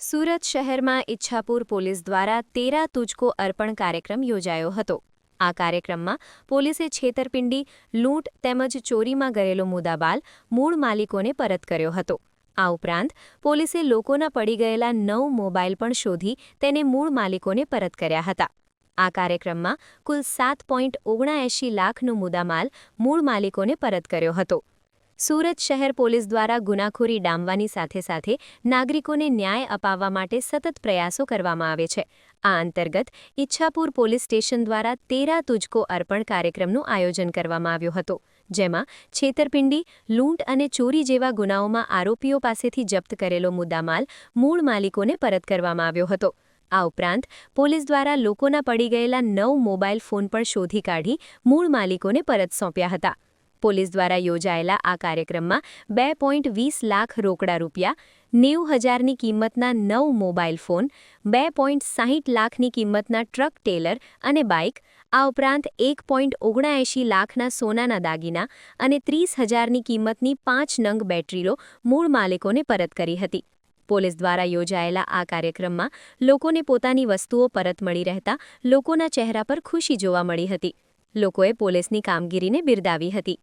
સુરત શહેરમાં ઇચ્છાપુર પોલીસ દ્વારા તેરા તુજકો અર્પણ કાર્યક્રમ યોજાયો હતો। આ કાર્યક્રમમાં પોલીસે છેતરપિંડી, લૂંટ તેમજ ચોરીમાં ગયેલો મુદ્દામાલ મૂળ માલિકોને પરત કર્યો હતો। આ ઉપરાંત પોલીસે લોકોના પડી ગયેલા 9 મોબાઈલ પણ શોધી તેને મૂળ માલિકોને પરત કર્યા હતા। આ કાર્યક્રમમાં કુલ 7.79 લાખનો મુદ્દામાલ મૂળ માલિકોને પરત કર્યો હતો। સુરત શહેર પોલીસ દ્વારા ગુનાખોરી ડામવાની સાથે નાગરિકોને ન્યાય અપાવવા માટે સતત પ્રયાસો કરવામાં આવે છે। આ અંતર્ગત ઇચ્છાપુર પોલીસ સ્ટેશન દ્વારા તેરા તુજકો અર્પણ કાર્યક્રમનું આયોજન કરવામાં આવ્યું હતું, જેમાં છેતરપિંડી, લૂંટ અને ચોરી જેવા ગુનાઓમાં આરોપીઓ પાસેથી જપ્ત કરેલો મુદ્દામાલ મૂળ માલિકોને પરત કરવામાં આવ્યો હતો। આ ઉપરાંત પોલીસ દ્વારા લોકોના પડી ગયેલા 9 મોબાઈલ ફોન પણ શોધી કાઢી મૂળ માલિકોને પરત સોંપ્યા હતા। પોલીસ દ્વારા યોજાયેલા આ કાર્યક્રમમાં 2.20 લાખ રોકડા રૂપિયા, 90,000ની કિંમતના 9 મોબાઈલ ફોન, 2.60 લાખની કિંમતના ટ્રક ટેલર અને બાઇક, આ ઉપરાંત 1.79 લાખના સોનાના દાગીના અને 30,000ની કિંમતની 5 નંગ બેટરીઓ મૂળ માલિકોને પરત કરી હતી। પોલીસ દ્વારા યોજાયેલા આ કાર્યક્રમમાં લોકોને પોતાની વસ્તુઓ પરત મળી રહેતા લોકોના ચહેરા પર ખુશી જોવા મળી હતી। લોકોએ પોલીસની કામગીરીને બિરદાવી હતી।